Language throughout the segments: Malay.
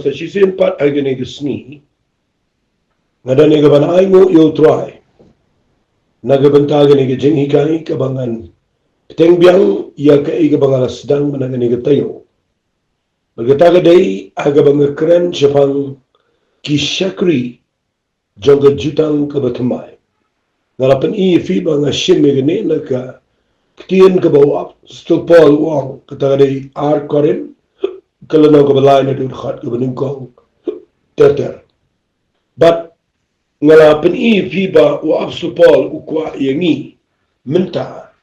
sa sisin pat ay gani gisni ngadani gaban ay mo yo try nagabantagan ni gajing hikay kabangan piteng biang ya ka igabangan sedang menangani gatayo magataga day agabang kren Jepang kishakri jangga jutang kabatamay ngalapan fi banga shime gani naka ktiyan kabawa stupol wang kataga day korin kalanaw kabalay na dudkhat kabaningkong teter but ngalapan fi ba wa stupol ukwa yangi minta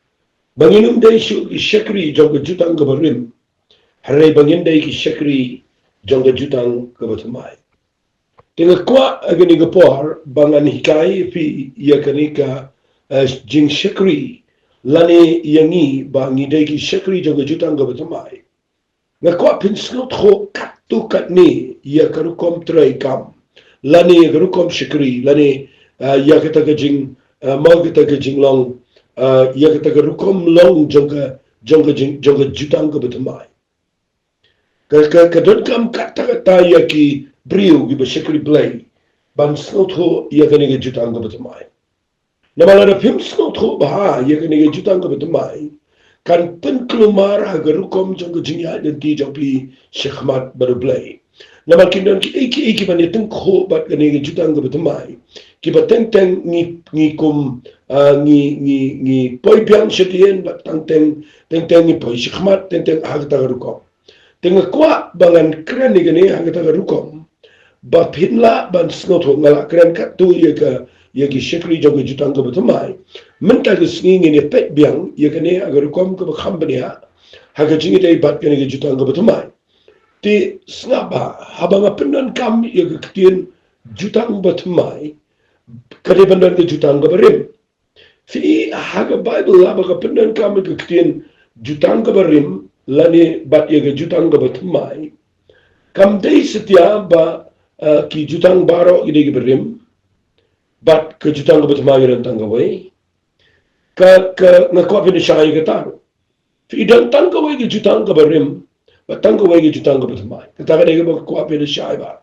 banginum day shakri jangga jutang kabarim haray banginday ki shakri jangga jutang kabatamay. Tinga kwa agani gapor bangan hikay fi yakanika jing shakri lani yangi bangiday ki shakri jangga jutang kabatamay. Nga kwa pinsnot ho katu katni yakarukom tray kam lani yakarukom shakri lani yakataga jing magataga jing long yakataga rukom long jangga jutang kabatamay. Kadon kam kata yaki brio giba shakri play ban snot ho yakani jutang kabatamay. Namalada pim snot ho baha yakani jutang kabatamay kan penkelumar hagarukom jangga jingya dan ti jangpi shekmat baru play. Namal kindan ki eki ban yateng ho bat kani jutang kabatamay kiba teng ni kum ni poi biang shetien bat teng ni poi shekmat teng hagatarukom. Tengah kuat bangan keren ni gani hang kata rukom, ba pinla ban snot ngala keren kat tu ya ki shakri jangga jutang kabatamay, mentag sengi ni pet biang ya gani agar rukom ke company haga jingi day bat gani jutang kabatamay. Ti snaba habang penan kam ya ketien jutang kabatamay, kade bandan ke jutang kabarim. Fi haga Bible habang penan kam ke ketien jutang kabarim lani bat yaga jutang kabatamay kam day setia ba ki jutang baro gide giberim bat ke jutang kabatamay ran tanggaway ka ngakwa pin siya ay kataro fi idan tanggaway ki jutang kabarim bat tanggaway ki jutang kabatamay kataga day ba kwa pin siya ba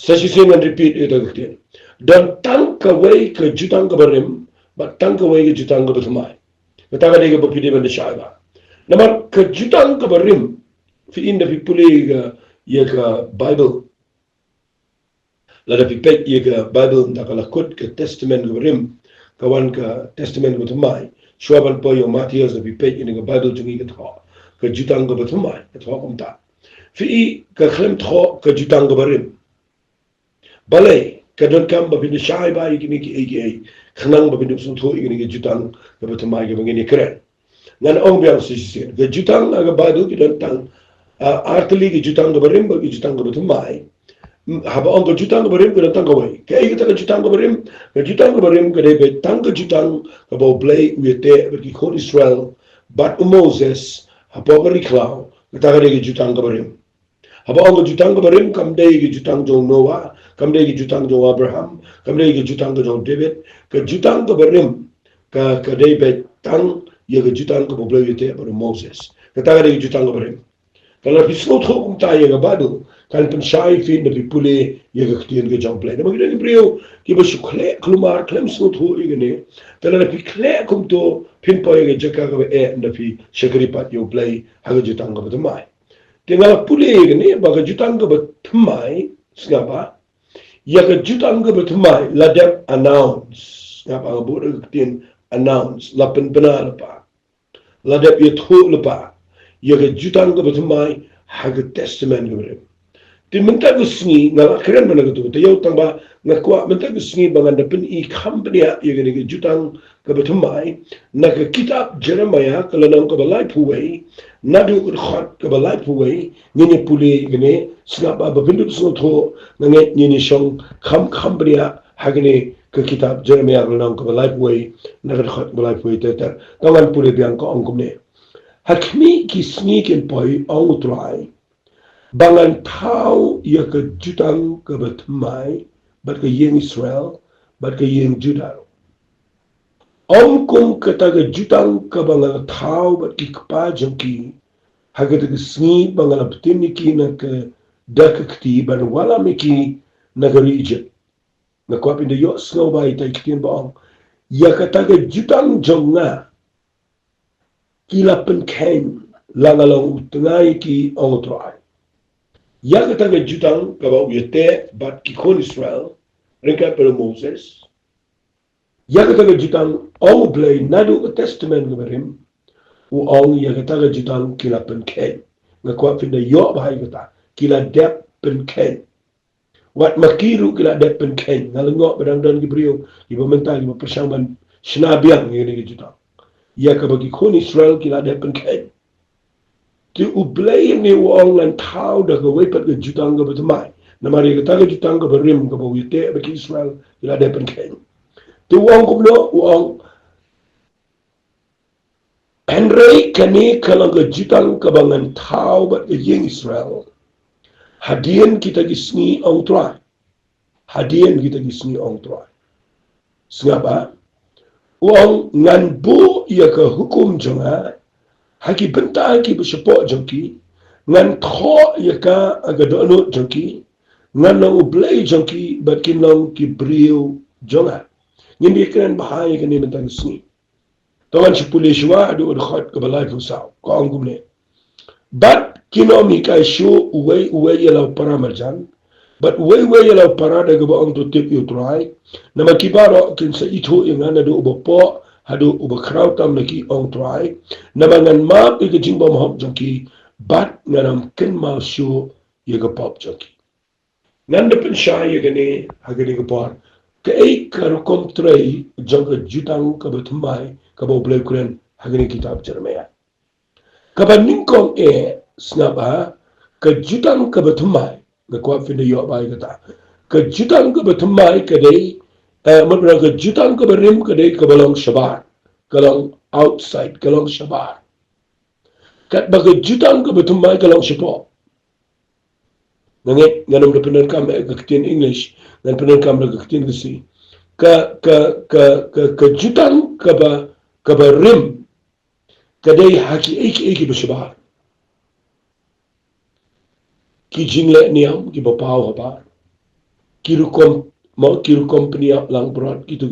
sa sisingan repeat ito gatin dan tanggaway ke jutang kabarim bat tanggaway ki jutang kabatamay kataga day ba pide ban siya ba Namar kejutang kabarim fi inda fi puli ya ka Bible lada fi pek ya ka Bible nda kalakut ke testament kabarim kawan ka testament kabatamay shuaban po yung Matthias na fi pek ini ka Bible jungi katho kejutang kabatamay katho kumta fi ka klem tho kejutang kabarim balay kadon kam babin shay ba ikini ki aka khnang babin sun tho ikini ki jutang kabatamay ka bangini keren ngan ong biang sisir ke jutang aga badu ki tang artli ki jutang kabarim ba ki jutang kabatamay haba ong ke jutang kabarim ki tang kawai ke kita ke jutang kabarim ke de tang ke jutang kabo play uyete ki khol Israel bat Moses haba ngari klau kita ke jutang kabarim haba ong ke jutang kabarim kam de ki jutang jong Noah kam de ki jutang jong Abraham kam de ki jutang jong David ke jutang kabarim ka de tang ya ke jutang ke boblay yete baru Moses kataga de jutang kabarim kalau bisnot ho kum ta ya badu kan pen shai fin de pule ya ke ktien ke jong play na magina ni brio ki ba shukle klumar klem snot ho igene kalau na pikle kum to pin po ya ke jaka ke na pi shakri pat yo play ha ke jutang ke batamay tinggal pule igene ba ke jutang ke batamay ngapa ya ke jutang ke batamay ladap announce ngapa bo de ktien announce lapen benar pa ladap ye thu lepa ye ke jutang ke batamay haga testament ke tin menta gusni ngala keren bana gitu te yau tangba ngakwa menta gusni bangan dapen I company ye ke jutang ke batamay na ke kitab Jeremiah kalanang ke balai puway nadu khat ke balai puway ngene pule ngene snaba babindu snotho ngene ngene shong company hagene ke kitab Jeremiah kalanang ke balai puway nadu khat balai puway teter kawan pule biang ko angkumne hakmi kisni ken poi ang utrai bangan tau ya ke jutang ke batamay bat ke yeng Israel bat ke yeng Judah kum kata ke jutang ke bangan tau bat ki kapa jengki haga ke sni bangan aptin ki na ke dak ketiban wala miki nagari Egypt na kwa pinda yo snow ba ita ikitin baong ya kataga jutang jonga kila penken langalang utengai ki ongotrai ya kataga jutang kaba uyete bat ki kon Israel ringka pelo Moses ya kataga jutang ong blay nadu testament ngabarim uong ya kataga jutang kila penken na kwa pinda yo ba kata kila dep penken wat makiru kila dep penken nalengok bedang dan gibriu iba mental iba persamban sinabiang ini jutang ya kabagi kon Israel kila dep penken ti ublay ni uong lan tau da gawepat ke jutang ga betamai namari kataga jutang ga berim ga bawite bagi Israel kila dep penken ti uong kumno uong Henry kani kalang ga jutang kabangan tau bat ke yeng Israel hadian kita gisni ong try hadian kita gisni ong try sengapa uang ngan bu ia ke hukum jonga haki benta ki bersepok jongki ngan tho ia ka aga dono jongki ngan nang ublay jongki bat kinong ki brio jonga ngin kan bahaya kan ni mentang sni tawan sepuluh shwa adu khot ke balai fusau ko angumne bat kinomi kai shu uwe yela para marjan but uwe yela para daga ba ang to tip you try na makibaro kin sa ito yung ana do ubo po hadu ubo kraw tam na ki ang try na mangan map ikajing ba mahop jangki bat nanam kin ma shu yaga pop jangki nanda pen sha yaga ne hagani ga par ka ay karukom tray jangka jutang ka batumay ka ba blay kuren hagani kitab Jeremiah kabaning kong snaba kejutang kebetumai ngekuat finda yo bai kata kejutang kebetumai kadai mana kejutang keberim kadai kebalong syabar kalong outside kalong syabar kat bagai jutang kebetumai kalong syabar ngit nganam de penan kam keketin English dan penan kam keketin kesi kejutang keberim kadai haki eki bersyabar ki jingle niam ki bapau habar kirukom peniap lang berat kitu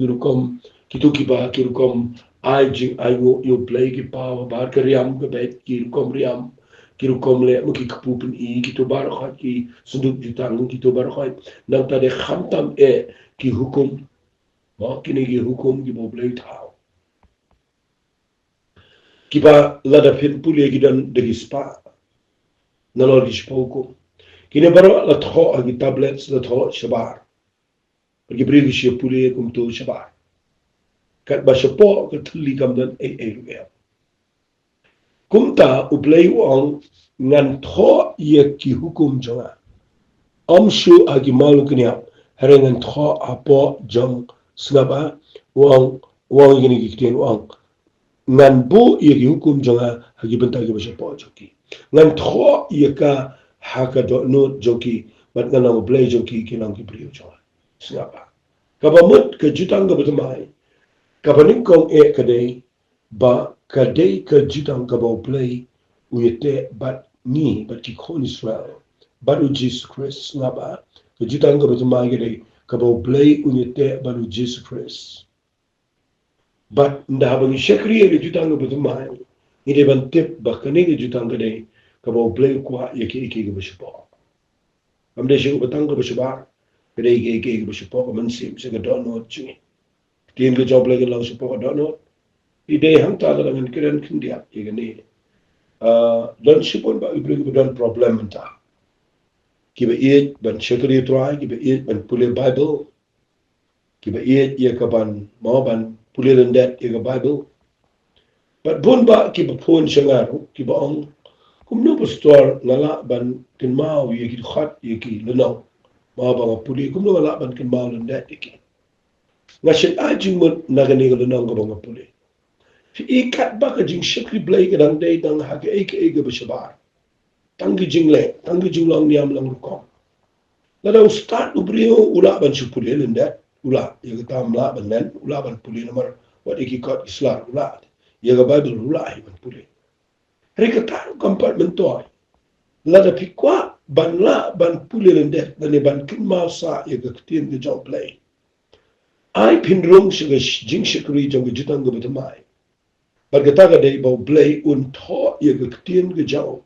kirukom ai jing ai ngo yo play ki pau habar keriam ke bet kirukom riam kirukom le mo ki kapupen I kitu barakhat ki sunduk jutang kitu barakhat nang tade khamtam ki hukum mo kini ki hukum ki bo play tau kiba lada fin pule gidan degi spa nalor di spoko kini baru la tho agi tablets la tho shabar pergi beri shi pule kum tu shabar kat ba shapo ke tli kam dan ruya kumta uplay wang ngan tho ye ki hukum jonga amshu agi malu kenya harengan tho apo jong snaba wang gini kitin wang ngan bu ye hukum jonga hagi bentar ke shapo joki ngan tho ye ka haka do no joki bat ngan mo play joki kinang ki brio jonga snaba kabamut ke jutang ga betamai kabaning kong kadai ba kadai ke jutang ka bo play uyete bat ni bat ki kon Israel baru Jesus Christ snaba ke jutang ga betamai kadai ka bo play uyete baru Jesus Christ but nda bagi syakri ke jutang ga betamai ide ban tip bakani ke jutang kadai ka bo play kwa yake ke bespo amde shi batang ga besbar kadai ke bespo ka mansim se ga dono chi tin ke job lagi lang support dono ide hang ta dengan keren kindia igani don sipon ba ibring don problem ta kiba it ban syakri try kiba it ban pule bible kiba it ye ka ban mo ban pule lendet ye ka bible but bun ba kiba phone shangaru kiba ong kumno pastor ngala ban kin mau ye ki khat ye ki leno ma ba pule kumno ngala ban kin mau lendet ye ki ngashin ajing mo nagani ko nang ko mga puli fi ikat ba ka jing shikri blay ka dang day dang hage eke bashabar tangi jing lang niam lang rukom lada ustad ubrio ula ban shupuli lendet ula ya ka tamla ban nen ula ban puli namar wat iki kot islam ula ya ka bible ula ban puli reka taru compartment toy lada pikwa ban la ban pulen det dan ban kin ma sa ye ga tien ge jong play ai pin rong shi ge jing shi kri jong ge jutang ge betamai ban ga ta ga dei bo play un tho ye ga tien ge jong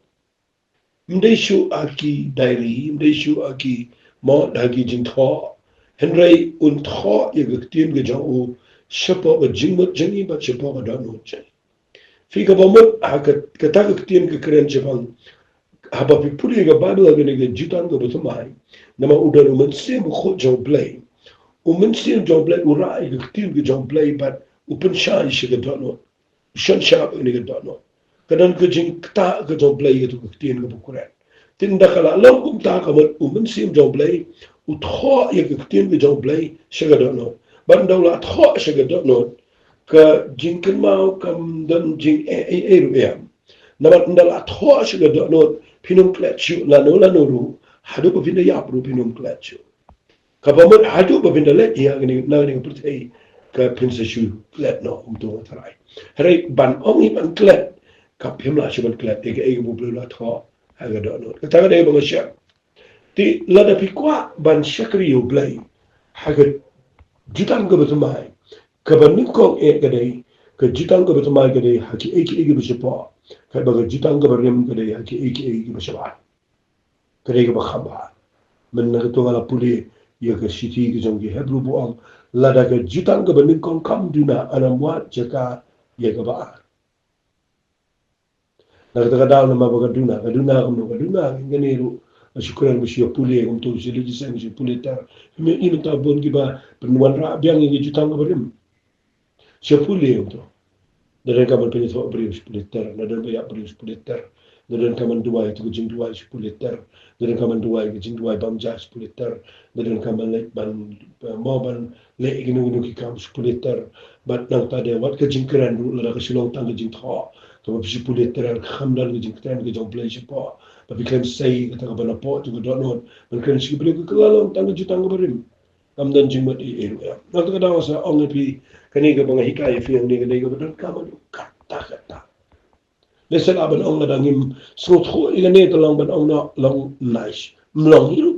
mdei shu aki diary mdei shu aki mo da gi jing tho henrei un tho ye ga tien ge jong u shapo ge jing mo jing ba shapo ga da no che fi ga bo mo ha ka ta ga tien ge kren che bang haba pi puli ga Bible ga ne ga jutang ga betamai nama udan umen sim kho jong play umen sim jong play ura ga tin ga jong play but upen sha shi ga dono shan sha ne ga dono kadan ga jing ta ga jong play ga tu tin ga bukuran tin da kala long ta ka umen sim jong play u tho ye ga tin ga jong play shi ga dono ban daw la tho shi ga dono ka jing kan mau kam dan jing ru ya nama ndala tho shi ga dono pinum kletchu la no ru hadu ko pinda ya pro pinum kletchu ka ba mo hadu ba pinda le ya ni na ni putei ka pinsa shu klet no to tarai hare ban ongi ban klet ka pim la shu ban klet e bu blu la tho ha ga do no ka ta ga de ba sha ti la da pi kwa ban shakri yu blai ha ga jitan ga ba mai ka ban ni ko e ga dei ka jitan ga ba mai ga dei ha ki e ba sha ka ba ga jitan ga ba rem ga dei ha ki e ba sha kerega ba khaba men na to ngala puli ya ke siti ke jong ge hebru bu ang lada ke jutang ke bening kong kam duna ana muat jaka ya ke ba na ka daw na ma ba duna kam no duna ngene ru syukuran mu sio puli ngum to sili di sen puli tar me inu ta bon gi ba penwan ra biang ngi jutang ke berim sio puli ngum dari kaman penye so beri spliter, na dari ya beri spliter, dari kaman dua itu jing dua spliter, dari kaman dua itu jing dua bamja spliter, dari kaman lek ban mau ban lek ginu ki kam spliter, bat nang tade wat ke jing keren dulu la ke silong tang ke jing tho, to ba spliter kham dal ke jing keren ke jong play sipo, ba bi klem sei ke ta ba po tu do non, ban keren si beli ke kalong tang ke jutang berim. Kam dan jing mat e ya. Na ta dawa sa ong pi kani ga bang hikaya fi ang ni ga dai ga dan kaman kata. Lesen aban ong na dangim snot kho ila ne ta lang ban ong na long nice. Mlong hiru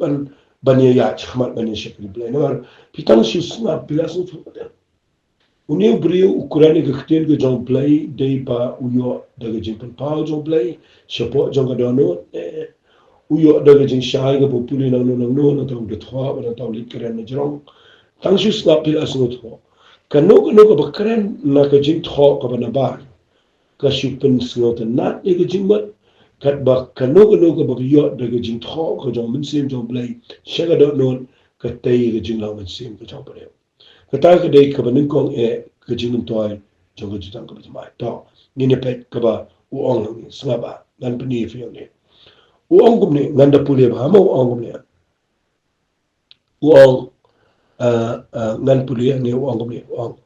ban ya chkhmat ban shekli blai. Na pitang si sna pilasun fu da. Uni brio ukurani ga khtel ga jong play dei pa uyo daga jing pan pa jong play shapo jong ga dono uyo daga jing shai ga populi nang no na taw de thwa ba taw lit kren na jrong tang shi sna pilasun thwa kanu ga bakren na ka jing thwa ka ba na ba ka shupen snot na e ga jing mat kat ba kanu ga ba yo daga jing thwa ka jong min sim jong play shaga do no ka tai ga jing law min sim ka jong play ka ta ka dei ka ba nin kong e ka jing toy jong ga jutang ka ba mai to ni ne pet ka ba u ong snga ba nan pni fi ne uang kumne nganda pule ba ma uang kumne uang ngan pule ne uang kumne uang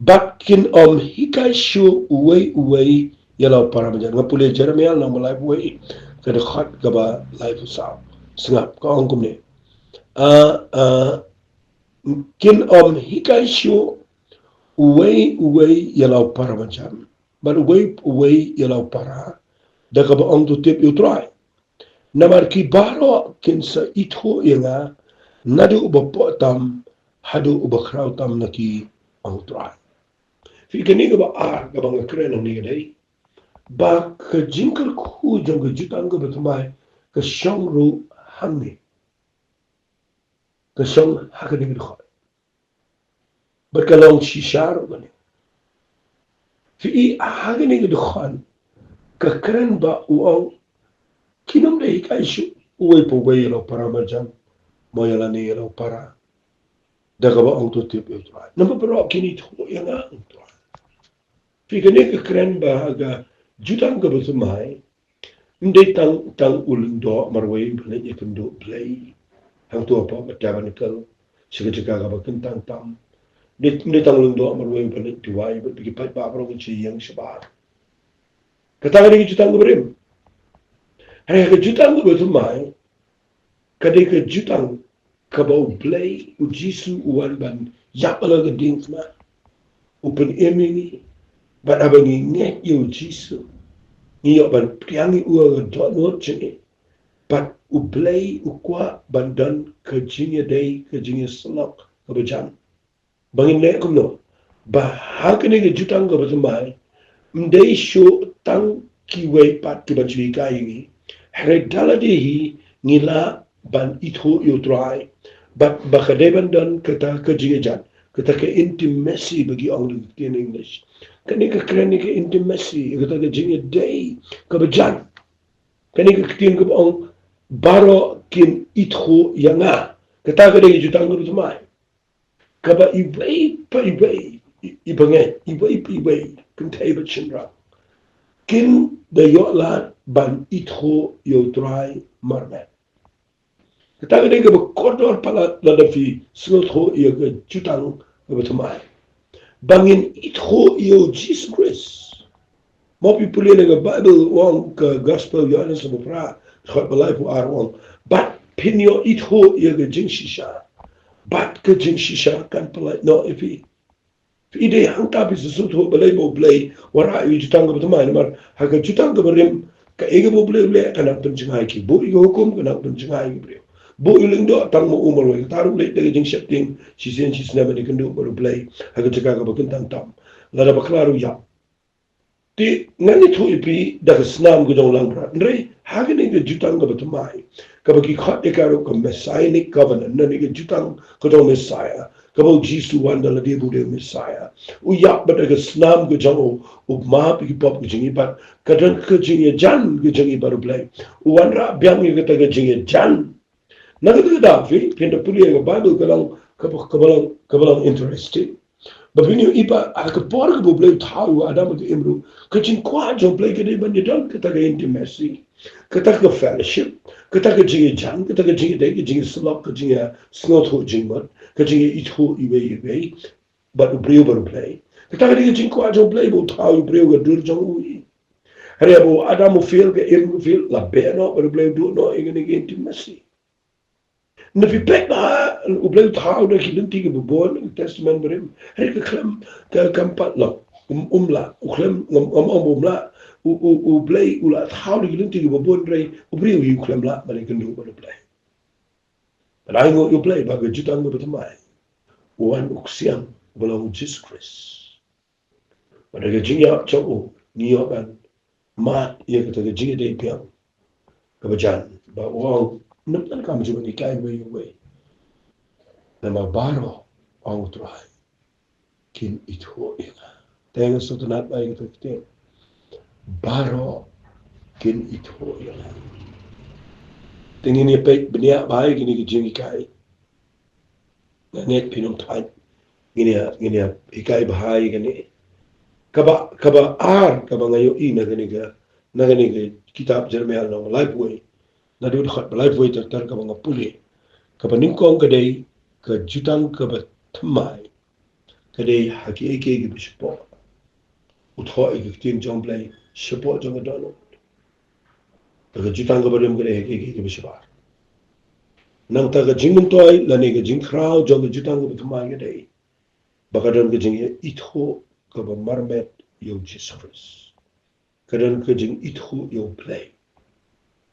bakin hikai shu uwei yalo para majan ngapule jeremia na malai uwei kada khat gaba life sa singap ka uang kumne kin hikai shu uwei yalo para majan but uwei yalo para daga ba ong tu tip you try namar ki baro kin sa itho yenga nadu uba potam hadu uba krautam naki ang try fi kani ga ba ga ba kren ni ga dai ba ka jinkal ku jong ga jutang ga batmai ka shong ru hanni ka shong hakani ga kho ba ka long shishar ba ni fi hakani ga khan ka kren ba uang kinam dei kai shu uwe po we lo para majan moyala ni lo para daga ba ang to tip yo tra namba pro kini to yana to fi kene ka kren ba ga jutang ga ba mai ndei tang ulindo marwei bale yekundo play hang to pa mechanical siga ga ba kentang tam ndei tang ulindo marwei bale tuai ba bi pa ba pro chi yang shaba kata ni jutang ga brim hai ka jutang ga mai kadai ka jutang ka ba play u jisu uwan ban yapala ga dinkma open emini ban abangi nge yo jisu ni yo ban priangi u ga do no chini but Ublay ukwa bandan kejinya day kejinya selok kebejan. Bangin ne kumno. Bahagane ke jutang ke betemai. Mdei show tang kiway pat ki banjui kaingi. Hredala dehi ngila ban itho yutrai. But bakade bandan kata kejinya jan. Kata ke intimacy bagi orang in English. Kani ke kreni ke intimacy kata ke jinya day kebejan. Kani ke kitin ke ong baro kin itho yanga. Kata ke de jutang ke betemai. Kaba ibay pa ibay ibangay ibay pa ibay kentay ba chinra kin da yola ban itho yo try marme kataga de ba kodor pala la da fi snot ho yo ga jutang ba tamai bangin itho yo Jesus Christ mo people in the Bible wong ka gospel yo na sa pra khot balai pu ar wong but pinyo itho yo ga jing shisha bat ke jing shisha kan pelai no ifi ide hangta bi su to belai bo blai wara yu jutang ba tama mar haga jutang ba rim ka ege bo blai blai kana pen jing hai ki bo ige hukum kana pen jing hai ki bo iling do tang mo umar wa taru le de jing shapting si sen si snaba de kendo bo blai haga jaga ba kan tam tam la da ba klaru ya ti ngani to ipi da snam go dong lang ra ndre haga ne ge jutang ba tama ka ba ki khat de karo ka messianic covenant na ne ge jutang ko dong messiah Kabau Jisu wanda la dia bude Messiah. Uyak bada ke senam ke jango ukma pi pop ke jingi bat kadang ke jingi jan ke jingi baru play. Uwanra biang ke kata ke jingi jan. Naga ke dafi pinda puli ke Bible kabalang interesting. Babini ipa ke por ke play tahu adam ke imru ke jing kwa jong play ke dia ban dan kata ke intimacy. Kata ke fellowship. Kata ke jingi jan kata ke jingi dai ke jingi selok ke jingi snot ho jingmat. Kajing itho iwe but ubreu baru play kita kadi kajing ko ajo play bo tau ubreu ga dur jong ui hari abo ada mo feel ke im feel la beno baru play do no ingin intimacy na fi pek ba ubreu tau da kilinti ke bobon testament berim hari ke klem ke kampat la umla uklem umla u play ula tau da kilinti ke bobon rei ubreu yu klem la balik kendu baru play. But I know you play baga jutang ba tamai. Wan uksiang belong Jesus Christ. Pada ke jingya chau niyo ban mat ye kata ke jingya dei piang. Kabajan ba wang nupan kam juba ni kai we. Nama baro ang try. Kin itho ina. Tenga so tunat ba ito kite. Baro kin itho ina. Tingin ni pe benia ba gini ke jingi kai. Net pinum tai gini ikai bahai gini kaba kaba ngayo I na gani kitab Jeremiah no life way na do khat life way tar kaba ngapuli kaba ningkong kadai ka jutang kaba tmai kadai haki eke gi bispo utho iktin jong play support jong dono ka jutang kaba rim kadai haki eke gi bisbar nang ta ga jingmun toy la ne ga jing krao jong ga jutang ga tmai ga dei bakadon ga jing itho ka ba marmet yo Jesus Christ kadon ga jing itho yo play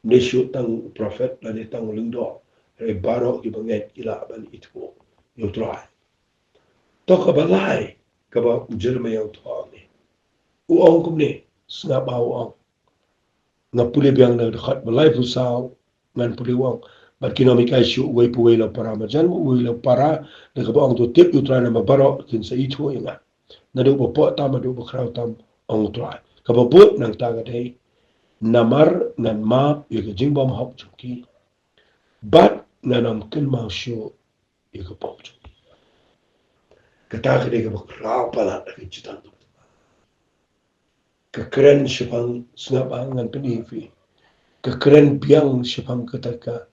ne shu tang prophet la ne tang lingdo re baro ki banget ila ban itho yo try to ka ba lai ka ba jerme yo to ne u ong kum ne sna ba ong na pule biang na khat ba lai fu sao ngan pule wong but kinomi kai shu way pu way lo para ma jan way lo para de ka bang to tip utra na baro kin sa itho inga na do po ta ma do krau tam ong try ka ba bot nang ta ga dei namar nan ma ye ga jing bom hok chuki but nanam kin ma shu ye ka pop chu ka ta ga dei ka ba krau pala ka chitan ka kren shipang snap angan pini fi ka kren biang shipang kataka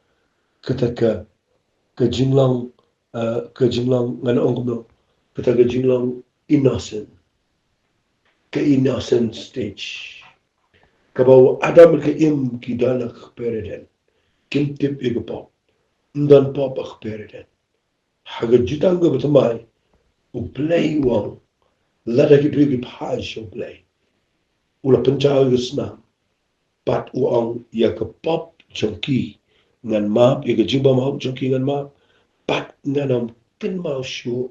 ke jinglang ngan ongkom kata ke jinglang innocent stage kabau adam ke im ki danak pereden kim tip ege pop ndan pop ak pereden haga jutang ga batmai u play wang lada ki dri phai show play ula panchaw yusna pat uang ya ke pop chonki ngan map ye ga jimba ma joki ngan map pat nganam kin ma shu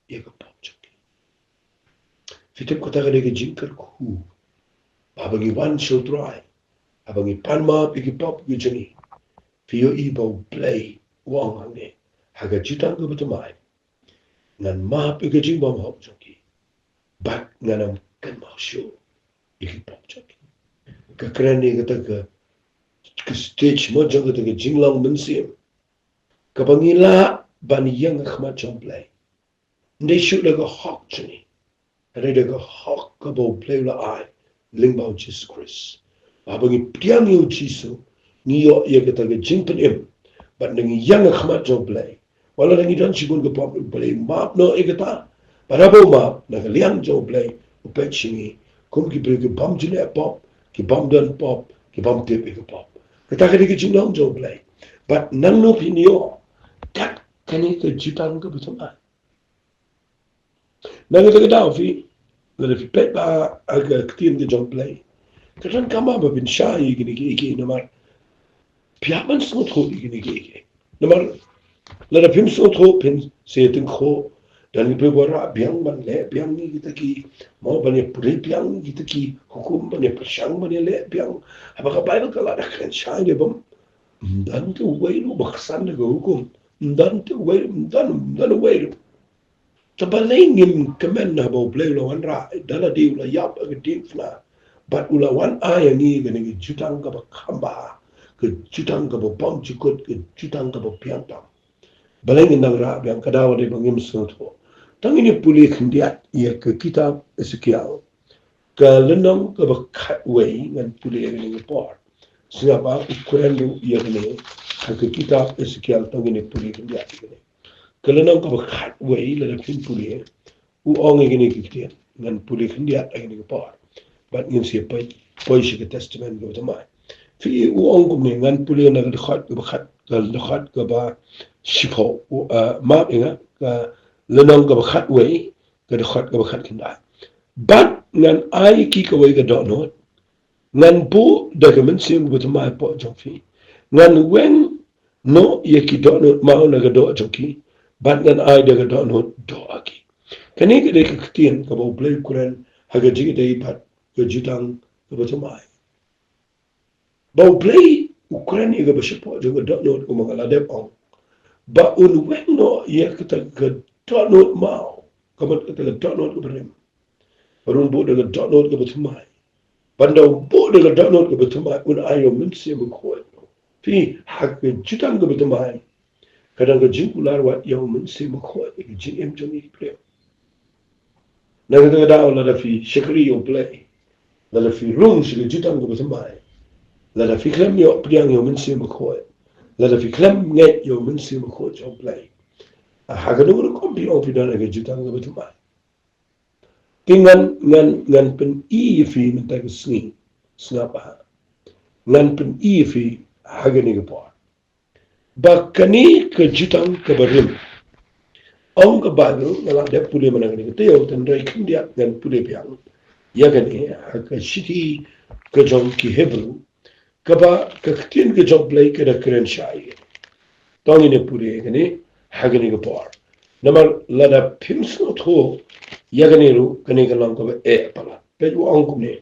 ye ga pop joki fitem ko taga de jinkar ku babangi wan show try abangi pan map ye pop ye jani fio i bo play wong ange haga jitang go betamai ngan map ye ga jimba ma joki bat nganam kin ma shu ye ga pop joki ka krani ga taga stage mo jang ga taga jinglang mensim kabangila ban yang khmat jong play ndai shu daga hawk chani Ada daga hawk kabo play la ai lingbao Jesus Christ abangi piang yu chiso ni yo ye ga taga jingpen im ban ngi yang khmat jong play wala ngi dan sigun ga pop play map no egata parabo map na liang jong play upechingi kum ki bre ga bam jile pop ki bam dan pop ki bam te ga pop kata ka digi jinglang jong play but nang no pinyo kat kani ka jutang ka betul nang ito kita fi na fi pet ba aga ktin ke jong play katan kama ba bin shay gini ki namar piaman snot ho gini ki namar la pim snot ho pin se tin kho dan pe bora biang ban le biang ni kita ki mau bane puri biang ni kita ki hukum bane persang bane le biang apa ka bible kala da kan shay de bam dan tu wairu baksan de hukum dan tu wairu dan wairu Tabalingin kemen na bau play ula wan ra dala di ula yap ag fna but ula wan ay ngi gani jutang ka ba khamba ke jutang ka ba pam chukut ke jutang ka ba piang tam balingin nang ra biang kadawa de bangim sotho tangini puli khndiat ye ke kitab Ezekiel ka lenong ka ba khat wei ngan puli ngi por singa ba ukuran du ye ne ke kitab Ezekiel tangini puli khndiat ne Kelenong ka bakhat way la da pin puli u ong ngini kitian ngan puli khindia ngini ko par bat ngin se pai shi ke testament go tamai fi u ong kum ne ngan puli na ga khat ka bakhat ka ba shipo u ma inga ka lenong ka bakhat way ka da khat ka bakhat kinda bat ngan ai ki ka way ga do no ngan bu da ga men sim go tamai po jong fi ngan wen no ye ki do no ma na ga do jong ki bat ngan ai daga do aki kani ke de kitien ka bo play kuran haga jigi de bat ka jutang ka bo tamai bo play ukuran iga ba shipo jo do no ko mangala de on ba un wenno ye ka ta ka do no mau ka ba ta do no ko brim barun bo daga do no ko bo tamai banda bo daga do no ko bo tamai un ayo min se mo ko fi haga jutang ka bo tamai kadang ka jingkular wat yang men se mo ko e jing em joni play na ga da la da fi shikri yo play la da fi room shi jutang ko samai la da fi klem yo priang yo men se mo ko la da fi klem nget yo men se mo ko jo play a ha ga no ko bi o fi da ga jutang ko samai tingan ngan pen i fi men ta ga snapa ngan pen i fi ha ga ni ga pa bakani ke jutang ke barim ong ke baru ngalah de pule menang ni teo ten rai kindia dan pule piang ya gani ke city ke jong ki hebru ke ba ke tin ke jong play ke da kren shai tong ni pule gani ha gani ke por namar la da pims no tho ya gani ru gani ke lang ke e pala pe u ong ku ne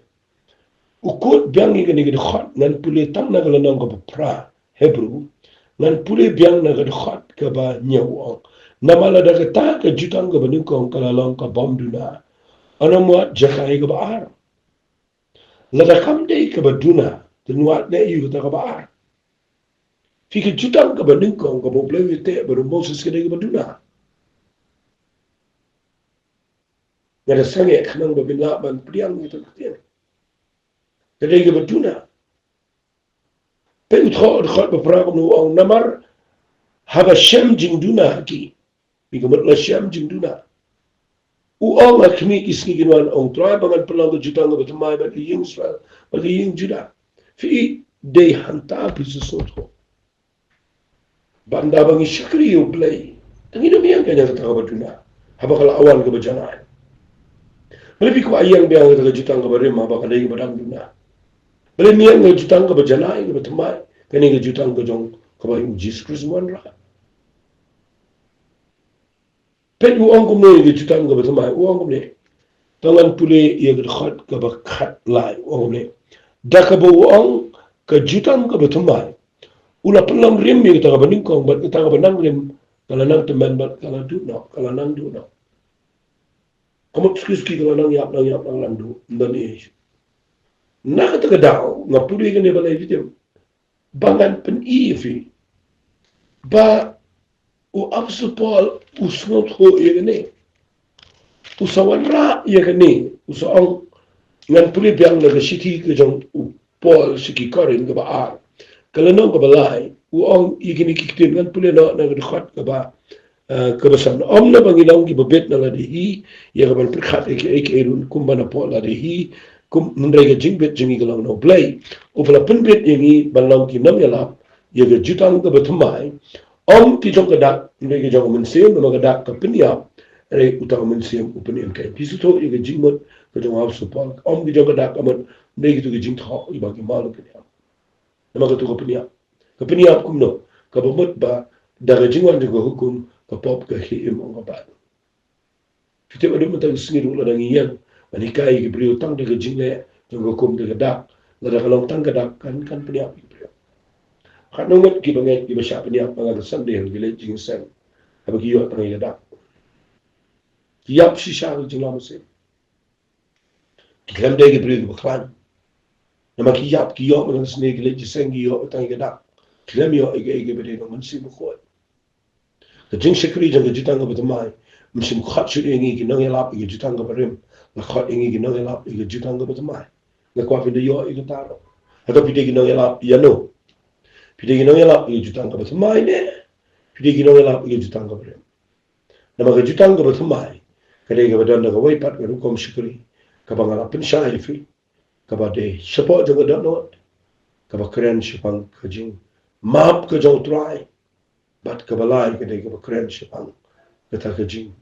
u ko biang ni gani ke khot nan pule tang na ke lang ke pra hebru ngan pule biang na ga khat ka ba nyaw namala daga ta ka jutang ga banin ko kala long ka bom duna anamo jakai ga ba ar la da kam dei ka ba duna tinwa ne yu ta ga ba ar fi ka jutang ga banin ko ga bo ble te ba moses ga ba duna ga da sange khnang ba bin la ban priang ni ta tien ga dei ga ba duna Pen khot ba pra ko no namar haba shem jingduna ki bigamat la shem jingduna u ong la khmi kisni ginwan ong try bangal pelang jutang ba tamai ba ki ying Israel ba ki ying juda fi de hanta bisu ho banda bangi shakri yo play tangi no miang kanya ta ba duna haba kala awan ga ba janai lebih ko ayang biang ga jutang ba rema ba kala ba dang duna Bale miang ga jutang ga janai ga tamai kani ga jutang ga jong kaba yung Jesus Christ man ra pen uang kum ne ge jutang ga batma uang kum ne tangan pule ye ge khat ka ba khat lai uang kum ne da ka bo uang ka jutang ga batma ula pelang rim ye ta ga baning kong bat ta ga banang rim kala nang teman bat kala du no kala nang du no kamu ski kala nang yap nang du ndani na ka ta ga dao nga pule ge ne balai video bangan pen ifi ba o apsu Paul usnot ho yene usawan ra yene usang ngan puli biang na city ke jong Paul siki karin ga ba ar kala no ga balai uang yene kitin ngan puli no na ga khat ga ba ka ba sam om na bangilong gi babet na la de hi ye ga ban prikhat ek erun kumbana Paul la de hi kum nundai ga jingbet jingi ga long no blai o fala penbet yengi balang ki nam yala ye ga jutang ga bathmai om ki jong kadak ndege jong mensiam no kadak ka pinya re utang mensiam upaniam kai pisu to ye jingmot ka jong hab supal om ki jong kadak amot ndege to jing tho iba ki malu pinya nama ka to ka pinya kum no ka bomot ba daga jingwan de hukum ka pop ka hi im on ba fite ba dum tang singi ru la dangiyan ani kai ki brio tang de jingle jong kum de kadak la daga long tang kadak kan pinya Kanungot ki bangai ki basya peniap mga Sunday ang village jing sen. Habag iyo at ang iladak. Kiyap si siya ang jing lama sin. Kiklam day ki brig baklan. Na makiyap kiyo mga Sunday village sen iyo at ang iladak. Kiklam iyo iga bade ng mansi mukhoy. Kajing sekri jang kajitang ka batamay. Msim khat syud ingi ki nang ilap iga jutang ka barim. Lakhat ingi ki nang ilap iga jutang ka batamay. Nakwapin da iyo iga taro. Hato pide ki nang ilap yano. Pide ginong yalap iga jutang ka batamay ne. Pide ginong yalap iga jutang ka barim. Na mga jutang ka batamay. Kada iga badan na kaway pat nga kom shikri. Kaba nga lapin siya ifi. Kaba de siyapo jang kadanot. Kaba kren siyapang kajing. Map ka jang utray. Bat kabalay kada iga ba kren siyapang. Kata kajing.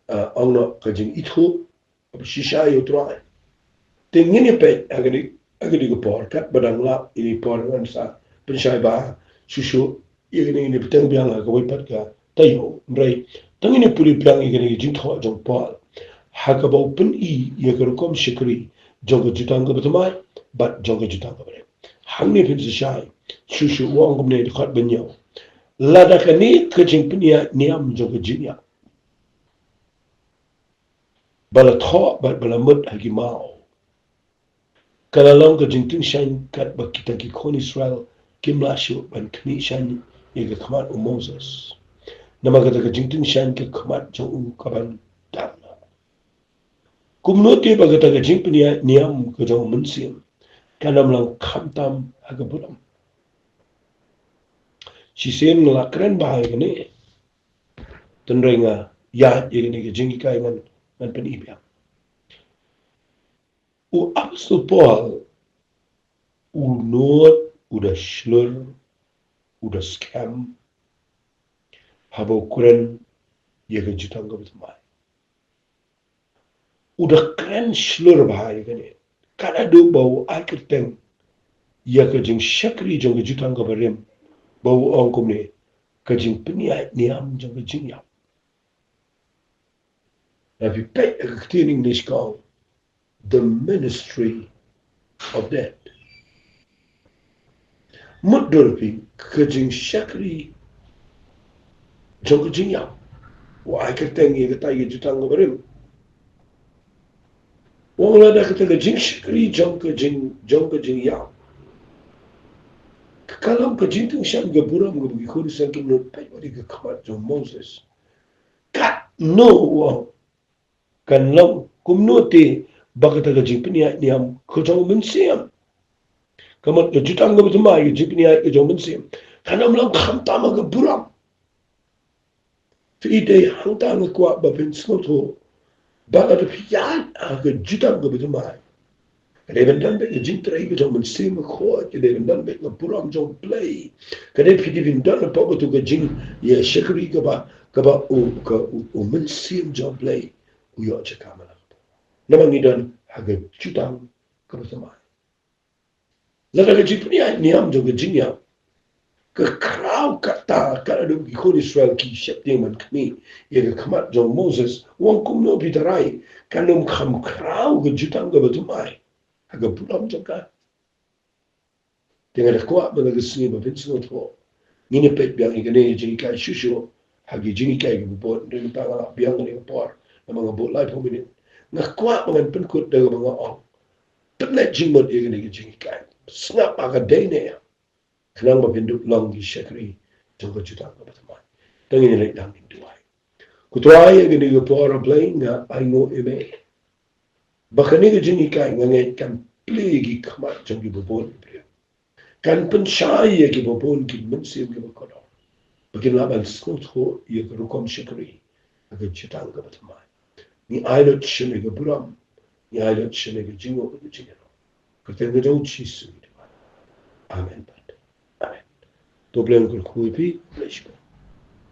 Ang na kajing itho. Kaba sisya utray. Tingin ni pe agadi ko por. Kat badang lap ini por nga sa. Pensai ba susu ini petang biang ka wipat ka tayo mrai tangini puli biang ini jing tho jong pa ha ka ba open ye ka kom shikri jong jutang ka batamai bat jong jutang ka bare hang ni pin sai susu wong kom ne khat banyo lada ka ni ka jing pinya niam jong jinya bala tho bat bala mut hagi mau kala long ka jing tin shan kat ba kita ki kon Israel Kimla shu ban kni shan ye ga kamat Moses nama ga daga jingtin shan ke kamat jong kaban dana kumno te ba ga daga jingpin ya niam ga jong munsim kanam lang khamtam aga buram si sen la kren ba ga ne tenrenga ya ye ne ga jingi kai man pen ibya u apsu Paul u not udah slur, udah scam, habo kuren ye ke jutang ka betamai. Udah keren slur bahaya kan ye. Kada do bau akiteng ye ke jing syakri jang ke jutang ka barim bau angkum ne ke jing peniai niam jang ke jing yap. Have you paid a clean English call the ministry of death? Mudurpi kajing syakri jong kajing yap wa akiteng ye kata ye jutang ka barim wong la da kata kajing syakri jong kajing yap kalam kajing ting syam ga buram ga bugi khuri sang kim not pai wadi ga kamat jong Moses kat no wong kan lam kumnote bagata kajing pinya niam kajong mensiam kamat ke jutang ga betamai ke jipnia ke jong mensiam kanam lang khamtama ga buram Ide hangtang kwa ba bin snoto ba da pian ga jutang ga betamai kade dan be jing trai ga jong mensiam ko kade dan be ga buram jong play kade pidi bin dan pa ba to ga jing ye shakri ga ba o mensiam jong play u yo chakamala namang idan ga jutang ga betamai Lada ka jipnya niam jo ga jinya ke krau kata kada do ikon Israel ki shepting man kami ye ke kamat jong Moses wong kum no bitarai kanum kham krau ke jutang ke batumai aga pulam jaka dengan kuat bagi kesini bapin sengot ko ini pet biang igane jadi kai shushu hagi jini kai ke bot dengan tangala biang ni por nama ngabot lai pominin nak kuat dengan penkut dengan mga ong penet jimot igane ke jini kai snap aga dene kenang bapinduk long di shakri jangka jutang ke batumai tangin ni lang ni duai kutuai igane ke por playing nga aingo eme bakani ke jini kai ngangai kan pligi kamat jangki bobon kan pensai ya ki bobon ki mensim ki bakodo bakin laban skot ho ya ki rukom shikri aga chitang ga batmai ni ailot shine ga buram ni ailot shine ga jingo ga jingero kuten ga dau chi su amen amen to blen ko kuipi lesh